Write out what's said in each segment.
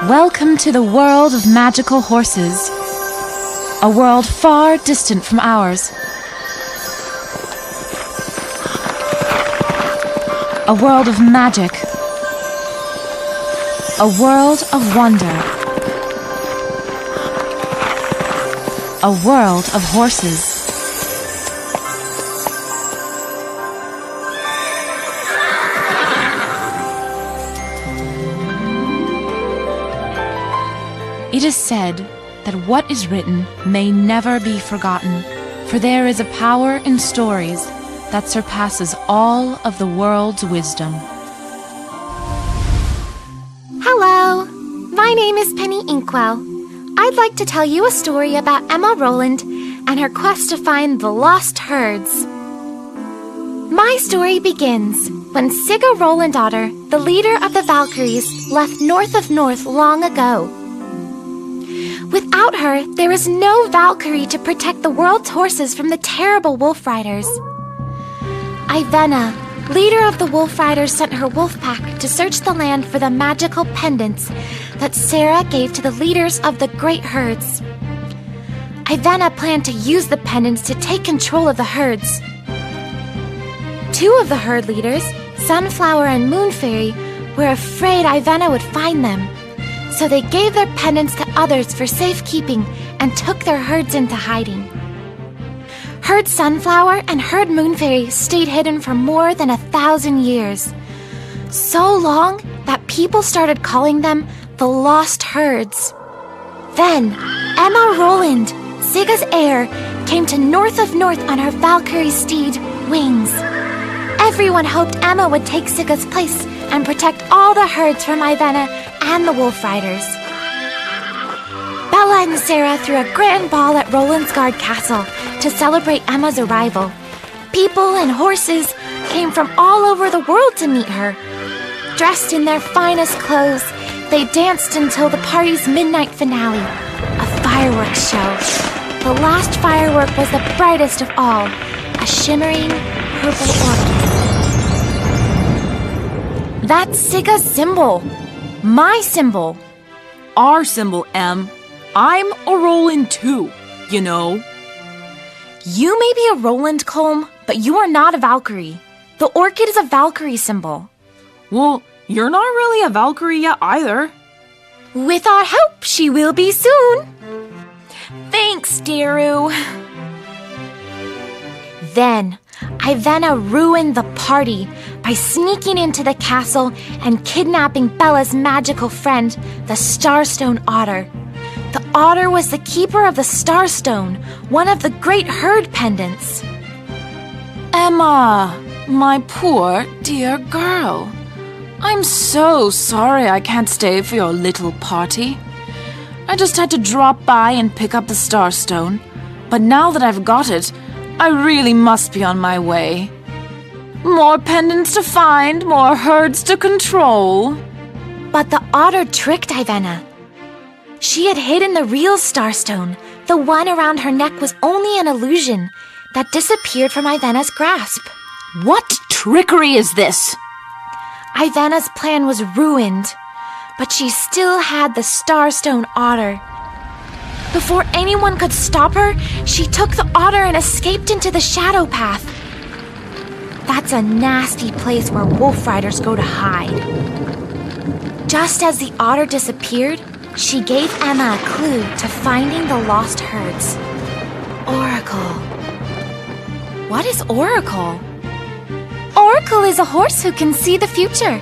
Welcome to the world of magical horses, a world far distant from ours. A world of magic, a world of wonder, a world of horses. It is said that what is written may never be forgotten, for there is a power in stories that surpasses all of the world's wisdom. Hello, my name is Penny Inkwell. I'd like to tell you a story about Emma Roland and her quest to find the lost herds. My story begins when Sigga Rolanddotter, the leader of the Valkyries, left north of North long ago. Without her, there is no Valkyrie to protect the world's horses from the terrible wolf riders. Ivenna, leader of the wolf riders, sent her wolf pack to search the land for the magical pendants that Sara gave to the leaders of the great herds. Ivenna planned to use the pendants to take control of the herds. Two of the herd leaders, Sunflower and Moon Fairy, were afraid Ivenna would find them. So they gave their pendants to others for safekeeping and took their herds into hiding. Herd Sunflower and Herd Moon Fairy stayed hidden for more than 1,000 years. So long that people started calling them the Lost Herds. Then, Emma Roland, Sigga's heir, came to north of North on her Valkyrie steed, Wings. Everyone hoped Emma would take Sigga's place and protect all the herds from Ivenna and the wolf riders. Bella and Sara threw a grand ball at Rolandsgard Castle to celebrate Emma's arrival. People and horses came from all over the world to meet her. Dressed in their finest clothes, they danced until the party's midnight finale, a fireworks show. The last firework was the brightest of all, a shimmering purple orchid. That's Sigga's symbol. My symbol. Our symbol, Em. I'm a Roland too, you know. You may be a Roland, Colm, but you are not a Valkyrie. The orchid is a Valkyrie symbol. Well, you're not really a Valkyrie yet either. With our help, she will be soon. Thanks, Daru. Then, Ivenna ruined the party by sneaking into the castle and kidnapping Bella's magical friend, the Starstone Otter. The otter was the keeper of the Starstone, one of the great herd pendants. Emma, my poor dear girl. I'm so sorry I can't stay for your little party. I just had to drop by and pick up the Starstone, but now that I've got it, I really must be on my way. More pendants to find, more herds to control. But the otter tricked Ivenna. She had hidden the real Starstone. The one around her neck was only an illusion that disappeared from Ivenna's grasp. What trickery is this? Ivenna's plan was ruined, but she still had the Starstone Otter. Before anyone could stop her, she took the otter and escaped into the Shadow Path. That's a nasty place where wolf riders go to hide. Just as the otter disappeared, she gave Emma a clue to finding the lost herds. Oracle. What is Oracle? Oracle is a horse who can see the future.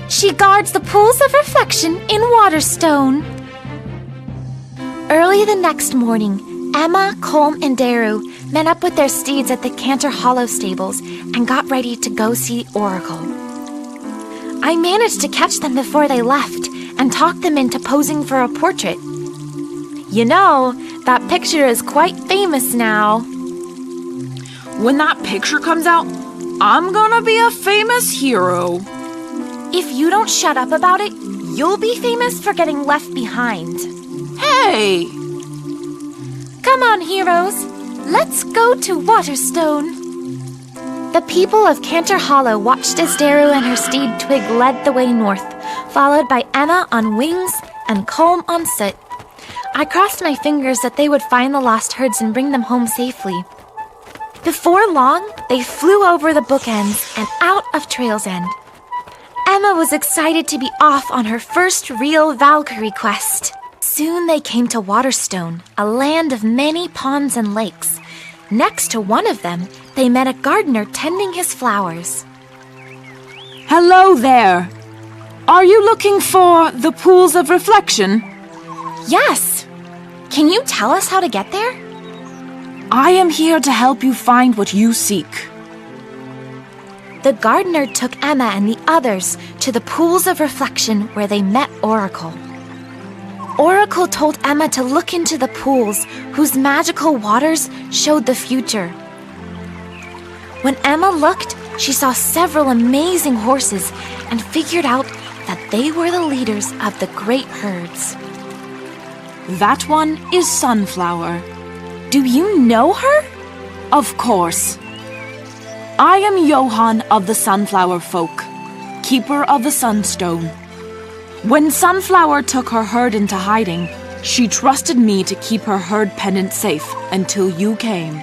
She guards the pools of reflection in Waterstone. Early the next morning, Emma, Colm, and Daru met up with their steeds at the Cantor Hollow stables and got ready to go see Oracle. I managed to catch them before they left and talk them into posing for a portrait. You know, that picture is quite famous now. When that picture comes out, I'm gonna be a famous hero. If you don't shut up about it, you'll be famous for getting left behind. Hey! Come on, heroes. Let's go to Waterstone. The people of Cantor Hollow watched as Daru and her steed Twig led the way north, followed by Emma on Wings and comb on soot. I crossed my fingers that they would find the lost herds and bring them home safely. Before long, they flew over the bookends and out of Trail's End. Emma was excited to be off on her first real Valkyrie quest. Soon they came to Waterstone, a land of many ponds and lakes. Next to one of them, they met a gardener tending his flowers. Hello there. Are you looking for the pools of reflection? Yes. Can you tell us how to get there? I am here to help you find what you seek. The gardener took Emma and the others to the pools of reflection where they met Oracle. Oracle told Emma to look into the pools whose magical waters showed the future. When Emma looked, she saw several amazing horses and figured out that they were the leaders of the great herds. That one is Sunflower. Do you know her? Of course. I am Johann of the Sunflower Folk, keeper of the Sunstone. When Sunflower took her herd into hiding, she trusted me to keep her herd pendant safe until you came.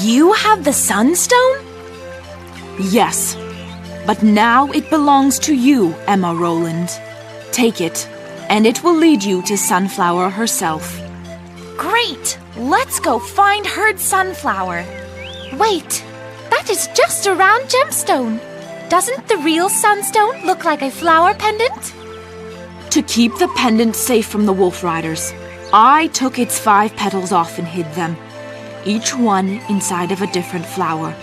You have the Sunstone? Yes, but now it belongs to you, Emma Roland. Take it, and it will lead you to Sunflower herself. Great! Let's go find Herd Sunflower. Wait, that is just a round gemstone. Doesn't the real sunstone look like a flower pendant? To keep the pendant safe from the wolf riders, I took its 5 petals off and hid them, each one inside of a different flower.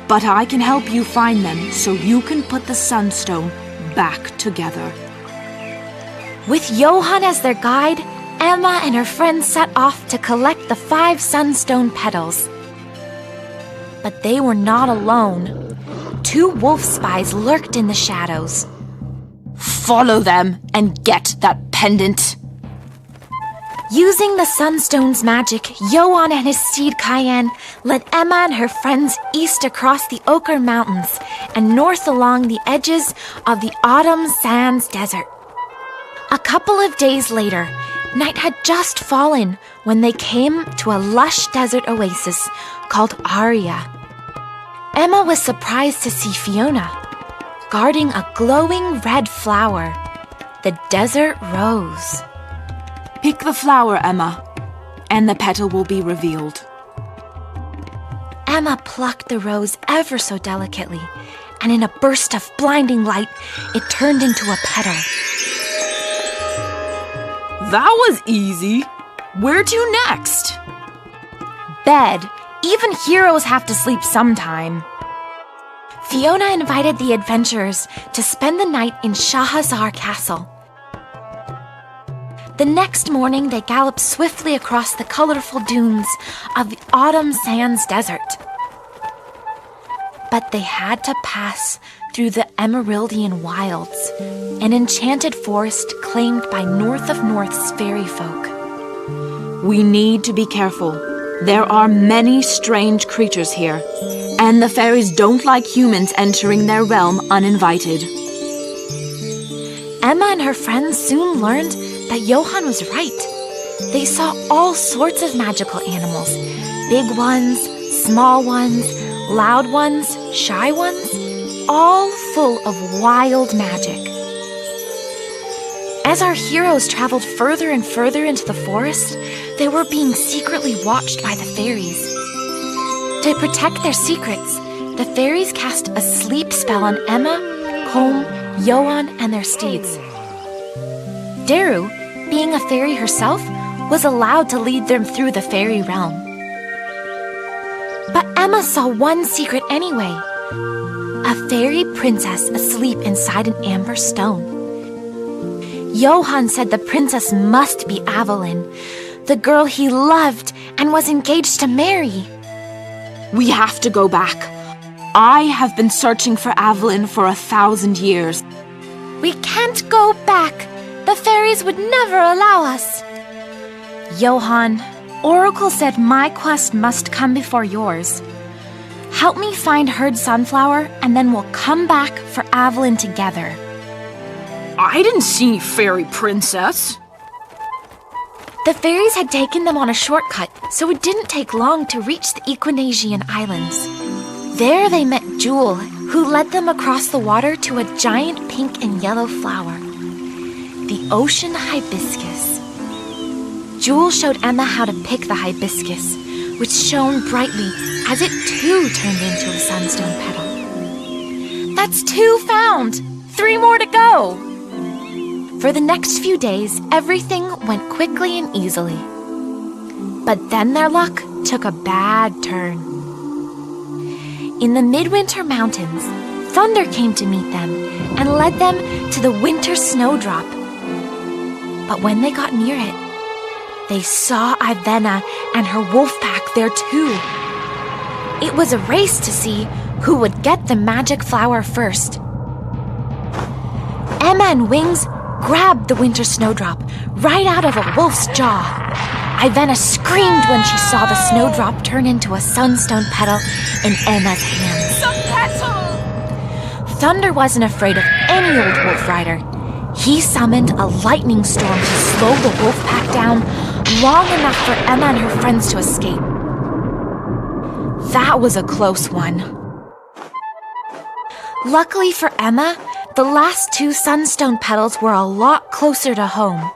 But I can help you find them so you can put the sunstone back together. With Johann as their guide, Emma and her friends set off to collect the 5 sunstone petals. But they were not alone. 2 wolf spies lurked in the shadows. Follow them and get that pendant. Using the Sunstone's magic, Johann and his steed Cayenne led Emma and her friends east across the Ochre Mountains and north along the edges of the Autumn Sands Desert. A couple of days later, night had just fallen when they came to a lush desert oasis called Aria. Emma was surprised to see Fiona, guarding a glowing red flower, the desert rose. Pick the flower, Emma, and the petal will be revealed. Emma plucked the rose ever so delicately, and in a burst of blinding light, it turned into a petal. That was easy. Where to next? Bed. Even heroes have to sleep sometime. Fiona invited the adventurers to spend the night in Shahazar Castle. The next morning, they galloped swiftly across the colorful dunes of the Autumn Sands Desert. But they had to pass through the Emeraldian Wilds, an enchanted forest claimed by North of North's fairy folk. We need to be careful. There are many strange creatures here, and the fairies don't like humans entering their realm uninvited. Emma and her friends soon learned that Johann was right. They saw all sorts of magical animals, big ones, small ones, loud ones, shy ones, all full of wild magic. As our heroes traveled further and further into the forest, they were being secretly watched by the fairies. To protect their secrets, the fairies cast a sleep spell on Emma, Colm, Johann, and their steeds. Daru, being a fairy herself, was allowed to lead them through the fairy realm. But Emma saw one secret anyway. A fairy princess asleep inside an amber stone. Johann said the princess must be Evelyn, the girl he loved and was engaged to marry. We have to go back. I have been searching for Evelyn for 1,000 years. We can't go back. The fairies would never allow us. Johann, Oracle said my quest must come before yours. Help me find Herd Sunflower, and then we'll come back for Evelyn together. I didn't see any fairy princess. The fairies had taken them on a shortcut, so it didn't take long to reach the Equinasian Islands. There they met Jewel, who led them across the water to a giant pink and yellow flower, the ocean hibiscus. Jewel showed Emma how to pick the hibiscus, which shone brightly as it too turned into a sunstone petal. That's 2 found! 3 more to go! For the next few days, everything went quickly and easily. But then their luck took a bad turn. In the midwinter mountains, thunder came to meet them and led them to the winter snowdrop. But when they got near it, they saw Ivana and her wolf pack there too. It was a race to see who would get the magic flower first. Emma and Wings grabbed the winter snowdrop right out of a wolf's jaw. Ivana screamed when she saw the snowdrop turn into a sunstone petal in Emma's hands. The petal! Thunder wasn't afraid of any old wolf rider. He summoned a lightning storm to slow the wolf pack down long enough for Emma and her friends to escape. That was a close one. Luckily for Emma, the last 2 sunstone petals were a lot closer to home.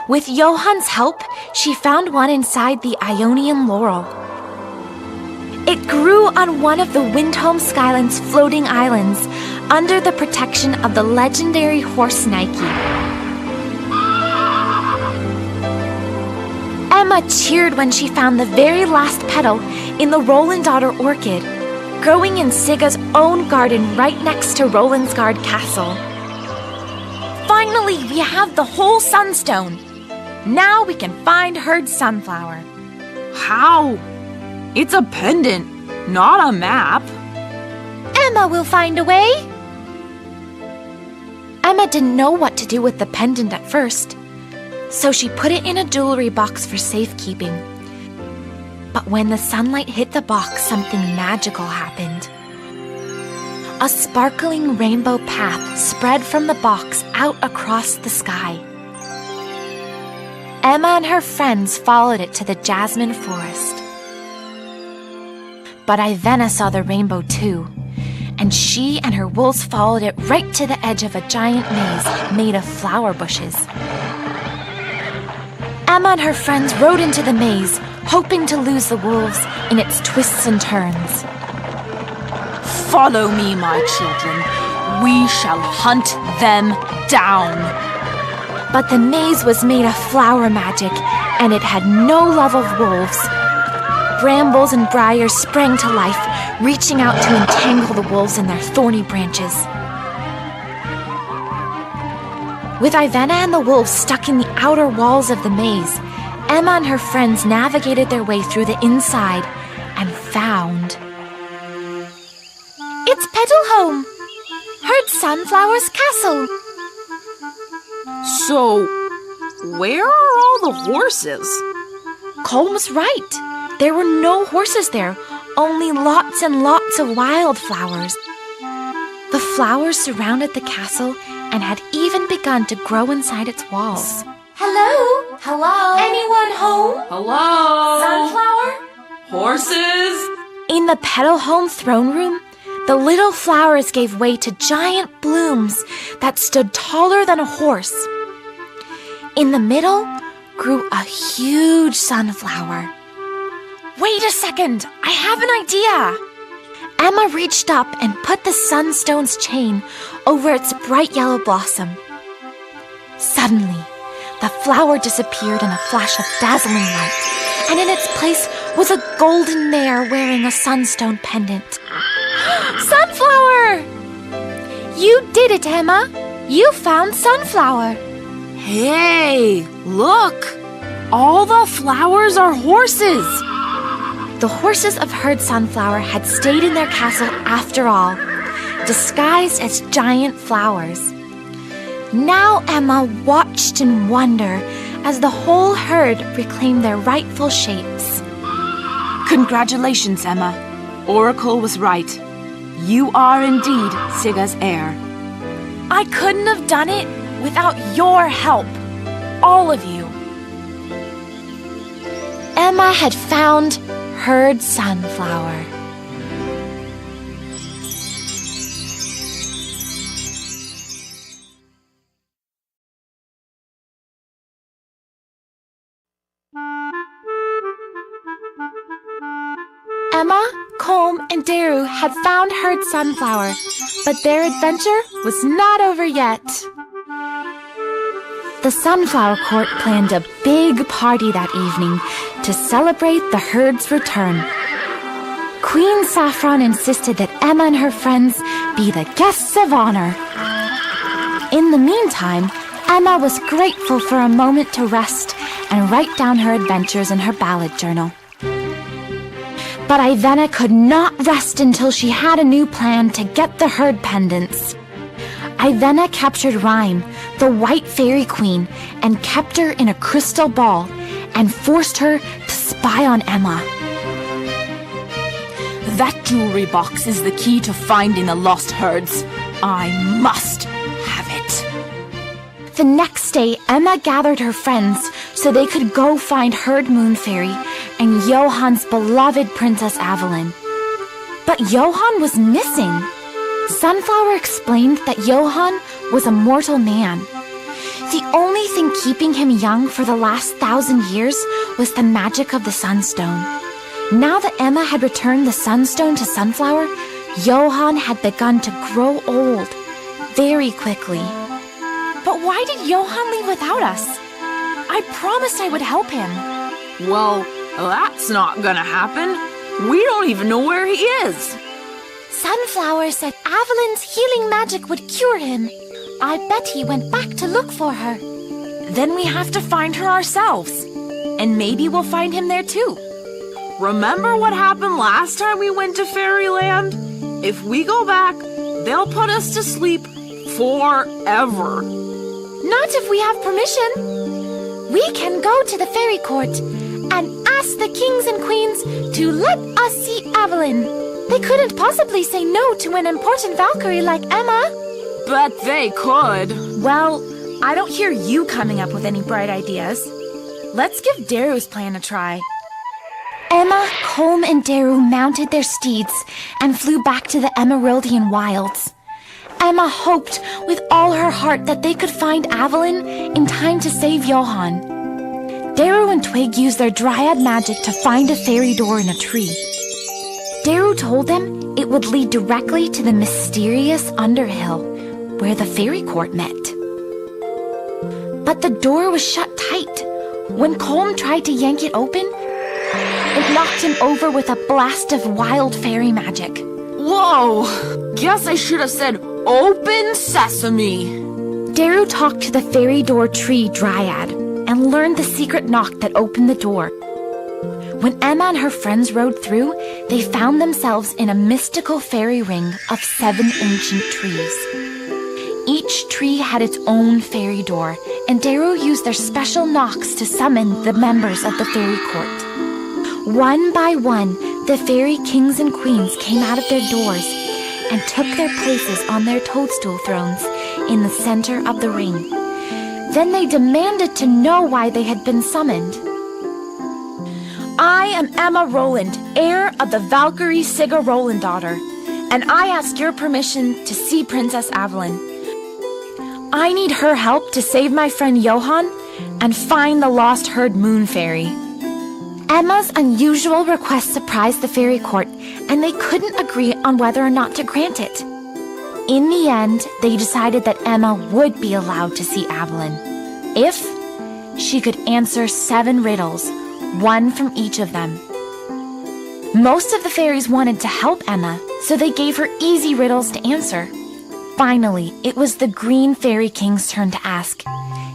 With Johann's help, she found one inside the Ionian laurel. It grew on one of the Windhome Skyland's floating islands under the protection of the legendary horse Nike. Emma cheered when she found the very last petal in the Rolandauer orchid, growing in Sigga's own garden right next to Rolandsgard Castle. Finally, we have the whole sunstone. Now we can find Herd's sunflower. How? It's a pendant, not a map. Emma will find a way. Emma didn't know what to do with the pendant at first, so she put it in a jewelry box for safekeeping. But when the sunlight hit the box, something magical happened. A sparkling rainbow path spread from the box out across the sky. Emma and her friends followed it to the jasmine forest. But Ivana saw the rainbow too, and she and her wolves followed it right to the edge of a giant maze made of flower bushes. Emma and her friends rode into the maze, hoping to lose the wolves in its twists and turns. Follow me, my children. We shall hunt them down. But the maze was made of flower magic, and it had no love of wolves. Brambles and briars sprang to life, reaching out to entangle the wolves in their thorny branches. With Ivana and the wolves stuck in the outer walls of the maze, Emma and her friends navigated their way through the inside and found... It's Petalhome! Herd Sunflower's castle! So, where are all the horses? Colm was right. There were no horses there, only lots and lots of wildflowers. The flowers surrounded the castle and had even begun to grow inside its walls. Hello? Hello? Anyone home? Hello? Sunflower? Horses? In the Petalhome throne room, the little flowers gave way to giant blooms that stood taller than a horse. In the middle grew a huge sunflower. Wait a second, I have an idea! Emma reached up and put the sunstone's chain over its bright yellow blossom. Suddenly, the flower disappeared in a flash of dazzling light, and in its place was a golden mare wearing a sunstone pendant. Sunflower! You did it, Emma! You found Sunflower! Hey, look! All the flowers are horses! The horses of Herd Sunflower had stayed in their castle after all, disguised as giant flowers. Now Emma watched in wonder as the whole herd reclaimed their rightful shapes. Congratulations, Emma. Oracle was right. You are indeed Sigga's heir. I couldn't have done it without your help. All of you. Emma had found Herd Sunflower. Emma, Colm, and Daru had found Herd Sunflower, but their adventure was not over yet. The Sunflower Court planned a big party that evening to celebrate the herd's return. Queen Saffron insisted that Emma and her friends be the guests of honor. In the meantime, Emma was grateful for a moment to rest and write down her adventures in her ballad journal. But Ivana could not rest until she had a new plan to get the herd pendants. Ivana captured Rhyme, the white fairy queen, and kept her in a crystal ball and forced her to spy on Emma. That jewelry box is the key to finding the lost herds. I must have it. The next day, Emma gathered her friends so they could go find Herd Moon Fairy and Johann's beloved Princess Evelyn. But Johann was missing. Sunflower explained that Johann was a mortal man. The only thing keeping him young for the last 1,000 years was the magic of the Sunstone. Now that Emma had returned the Sunstone to Sunflower, Johann had begun to grow old very quickly. But why did Johann leave without us? I promised I would help him. Well, that's not gonna happen. We don't even know where he is. Sunflower said Evelyn's healing magic would cure him. I bet he went back to look for her. Then we have to find her ourselves. And maybe we'll find him there too. Remember what happened last time we went to Fairyland? If we go back, they'll put us to sleep forever. Not if we have permission. We can go to the fairy court and ask the kings and queens to let us see Evelyn. They couldn't possibly say no to an important Valkyrie like Emma. But they could. Well, I don't hear you coming up with any bright ideas. Let's give Daru's plan a try. Emma, Colm, and Daru mounted their steeds and flew back to the Emeraldian wilds. Emma hoped with all her heart that they could find Evelyn in time to save Johann. Daru and Twig used their dryad magic to find a fairy door in a tree. Daru told them it would lead directly to the mysterious Underhill, where the fairy court met. But the door was shut tight. When Colm tried to yank it open, it knocked him over with a blast of wild fairy magic. Whoa! Guess I should have said, "Open sesame!" Daru talked to the fairy door tree dryad and learned the secret knock that opened the door. When Emma and her friends rode through, they found themselves in a mystical fairy ring of 7 ancient trees. Each tree had its own fairy door, and Daru used their special knocks to summon the members of the fairy court. One by one, the fairy kings and queens came out of their doors and took their places on their toadstool thrones in the center of the ring. Then they demanded to know why they had been summoned. I am Emma Roland, heir of the Valkyrie Sigga Roland daughter, and I ask your permission to see Princess Evelyn. I need her help to save my friend Johann and find the lost herd Moon Fairy. Emma's unusual request surprised the fairy court, and they couldn't agree on whether or not to grant it. In the end, they decided that Emma would be allowed to see Evelyn, if she could answer 7 riddles, one from each of them. Most of the fairies wanted to help Emma, so they gave her easy riddles to answer. Finally, it was the Green Fairy King's turn to ask.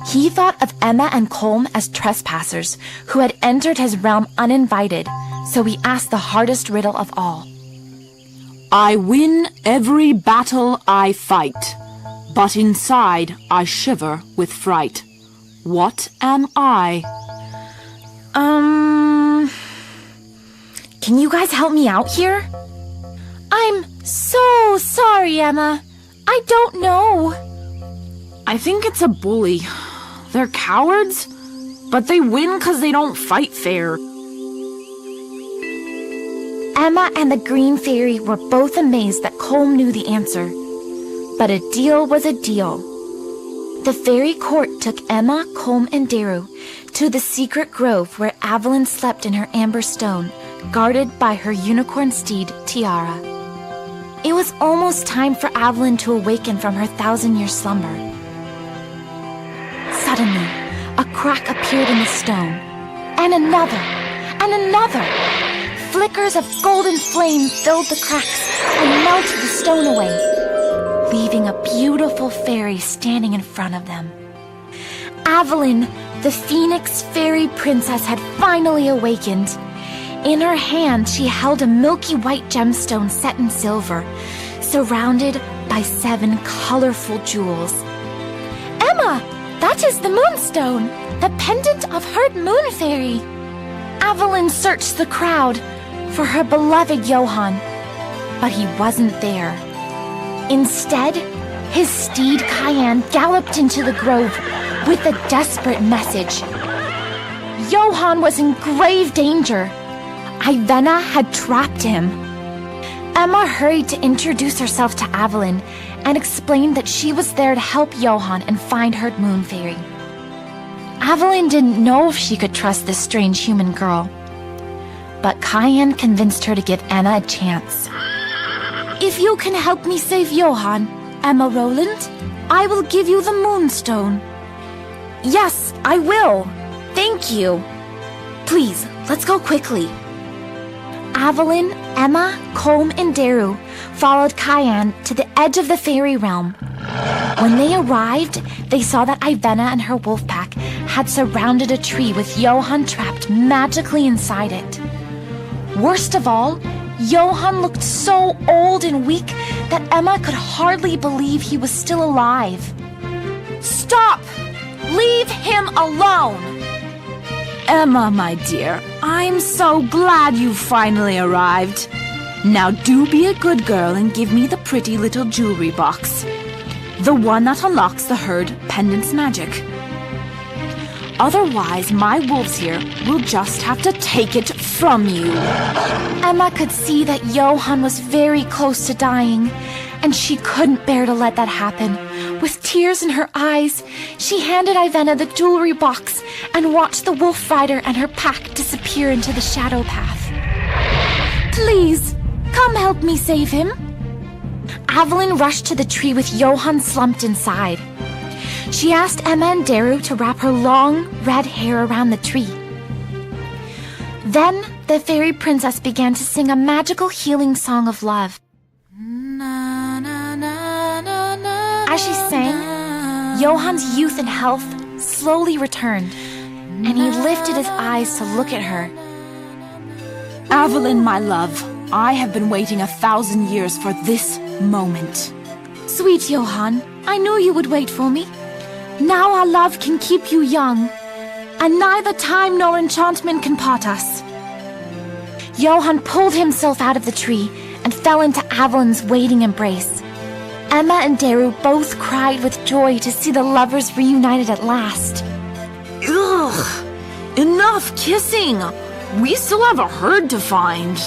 He thought of Emma and Colm as trespassers who had entered his realm uninvited, so he asked the hardest riddle of all. I win every battle I fight, but inside I shiver with fright. What am I? Can you guys help me out here? I'm so sorry, Emma. I don't know. I think it's a bully. They're cowards, but they win because they don't fight fair. Emma and the Green Fairy were both amazed that Colm knew the answer. But a deal was a deal. The fairy court took Emma, Colm, and Daru to the secret grove where Avalon slept in her amber stone, guarded by her unicorn steed, Tiara. It was almost time for Avalon to awaken from her 1,000-year slumber. Suddenly, a crack appeared in the stone, and another, and another. Flickers of golden flame filled the cracks and melted the stone away, leaving a beautiful fairy standing in front of them. Avalon, the Phoenix Fairy Princess, had finally awakened. In her hand, she held a milky white gemstone set in silver, surrounded by 7 colorful jewels. Emma, that is the Moonstone, the pendant of her Moon Fairy. Avalon searched the crowd for her beloved Johann, but he wasn't there. Instead, his steed Cayenne galloped into the grove with a desperate message. Johann was in grave danger. Ivana had trapped him. Emma hurried to introduce herself to Avalon and explained that she was there to help Johann and find her Moon Fairy. Avalon didn't know if she could trust this strange human girl, but Cayenne convinced her to give Emma a chance. If you can help me save Johann, Emma Roland, I will give you the Moonstone. Yes, I will. Thank you. Please, let's go quickly. Avalon, Emma, Colm, and Daru followed Cayenne to the edge of the fairy realm. When they arrived, they saw that Ivana and her wolf pack had surrounded a tree with Johann trapped magically inside it. Worst of all, Johann looked so old and weak that Emma could hardly believe he was still alive. Stop! Leave him alone! Emma, my dear, I'm so glad you finally arrived. Now do be a good girl and give me the pretty little jewelry box. The one that unlocks the herd pendant's magic. Otherwise, my wolves here will just have to take it from you. Emma could see that Johann was very close to dying, and she couldn't bear to let that happen. With tears in her eyes, she handed Ivana the jewelry box and watched the wolf rider and her pack disappear into the shadow path. Please, come help me save him. Avalon rushed to the tree with Johann slumped inside. She asked Emma and Daru to wrap her long, red hair around the tree. Then the fairy princess began to sing a magical healing song of love. As she sang, Johann's youth and health slowly returned, and he lifted his eyes to look at her. Avalon, my love, I have been waiting 1,000 years for this moment. Sweet Johann, I knew you would wait for me. Now our love can keep you young, and neither time nor enchantment can part us. Johann pulled himself out of the tree and fell into Avalon's waiting embrace. Emma and Daru both cried with joy to see the lovers reunited at last. Ugh! Enough kissing! We still have a herd to find.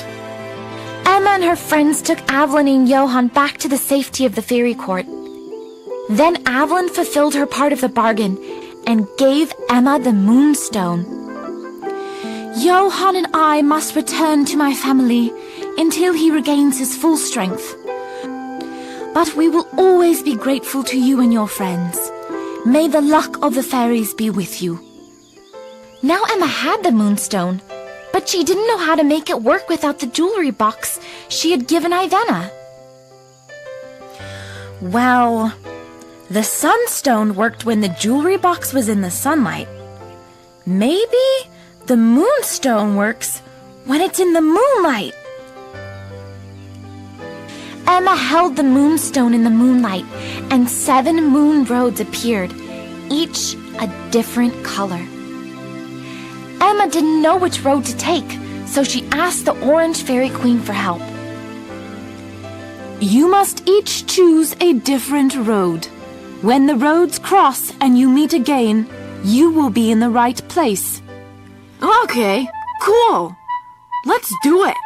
Emma and her friends took Avalon and Johann back to the safety of the fairy court. Then Avalon fulfilled her part of the bargain and gave Emma the Moonstone. Johann and I must return to my family until he regains his full strength. But we will always be grateful to you and your friends. May the luck of the fairies be with you. Now Emma had the Moonstone, but she didn't know how to make it work without the jewelry box she had given Ivana. Well, the Sunstone worked when the jewelry box was in the sunlight. Maybe the Moonstone works when it's in the moonlight. Emma held the Moonstone in the moonlight, and 7 moon roads appeared, each a different color. Emma didn't know which road to take, so she asked the Orange Fairy Queen for help. You must each choose a different road. When the roads cross and you meet again, you will be in the right place. Okay, cool. Let's do it.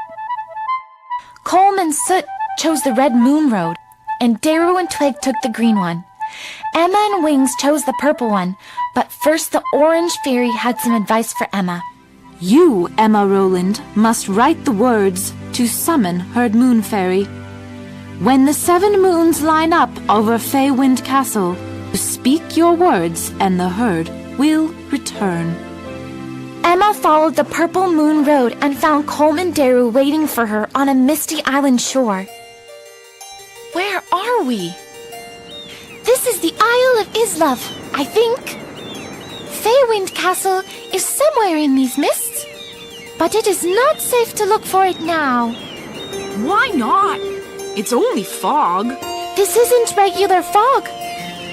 Colm and Soot chose the Red Moon Road, and Daru and Twig took the green one. Emma and Wings chose the purple one, but first the Orange Fairy had some advice for Emma. You, Emma Rowland, must write the words to summon Herd Moon Fairy. When the 7 moons line up over Feywind Castle, speak your words and the herd will return. Emma followed the Purple Moon Road and found Colm and Daru waiting for her on a misty island shore. Where are we? This is the Isle of Islov, I think. Feywind Castle is somewhere in these mists, but it is not safe to look for it now. Why not? It's only fog. This isn't regular fog.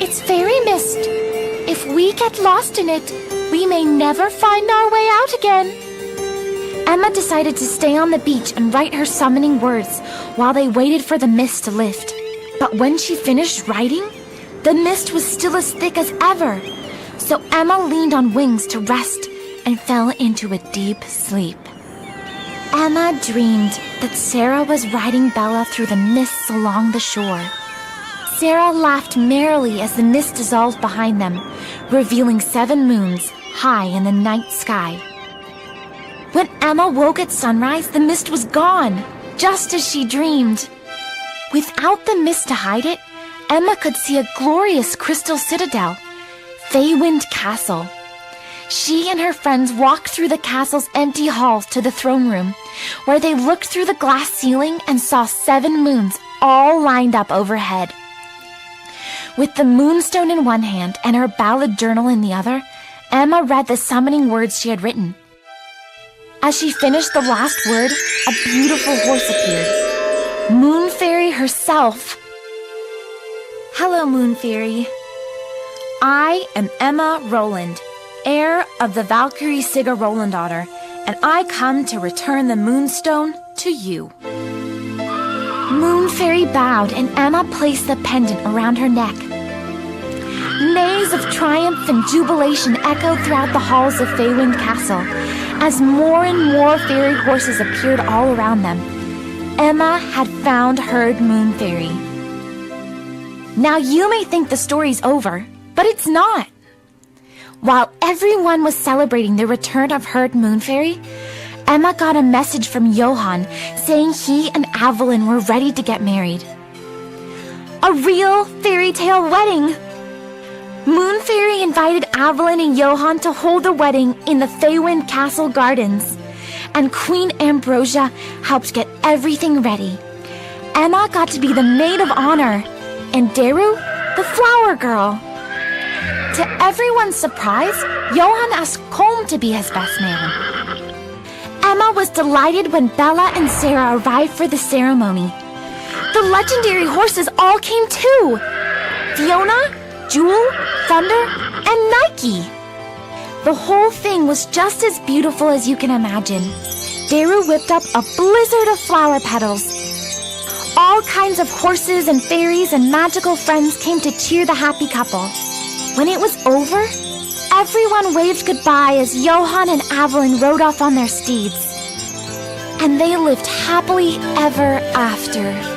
It's fairy mist. If we get lost in it, we may never find our way out again. Emma decided to stay on the beach and write her summoning words while they waited for the mist to lift. But when she finished writing, the mist was still as thick as ever. So Emma leaned on Wings to rest and fell into a deep sleep. Emma dreamed that Sara was riding Bella through the mists along the shore. Sara laughed merrily as the mist dissolved behind them, revealing 7 moons high in the night sky. When Emma woke at sunrise, the mist was gone, just as she dreamed. Without the mist to hide it, Emma could see a glorious crystal citadel, Feywind Castle. She and her friends walked through the castle's empty halls to the throne room, where they looked through the glass ceiling and saw 7 moons all lined up overhead. With the moonstone in one hand and her ballad journal in the other, Emma read the summoning words she had written. As she finished the last word, a beautiful horse appeared. Moon Fairy herself. Hello, Moon Fairy. I am Emma Rowland, heir of the Valkyrie Sigga Rolandaughter, and I come to return the moonstone to you. Moon Fairy bowed, and Emma placed the pendant around her neck. Neighs of triumph and jubilation echoed throughout the halls of Feywind Castle as more and more fairy horses appeared all around them. Emma had found Herd Moon Fairy. Now you may think the story's over, but it's not. While everyone was celebrating the return of Herd Moon Fairy, Emma got a message from Johan saying he and Evelyn were ready to get married. A real fairy tale wedding! Moon Fairy invited Evelyn and Johan to hold the wedding in the Feywind Castle gardens, and Queen Ambrosia helped get everything ready. Emma got to be the maid of honor, and Daru, the flower girl. To everyone's surprise, Johan asked Colm to be his best man. Emma was delighted when Bella and Sara arrived for the ceremony. The legendary horses all came too. Fiona, Jewel, Thunder, and Nike. The whole thing was just as beautiful as you can imagine. Daru whipped up a blizzard of flower petals. All kinds of horses and fairies and magical friends came to cheer the happy couple. When it was over, everyone waved goodbye as Johan and Evelyn rode off on their steeds. And they lived happily ever after.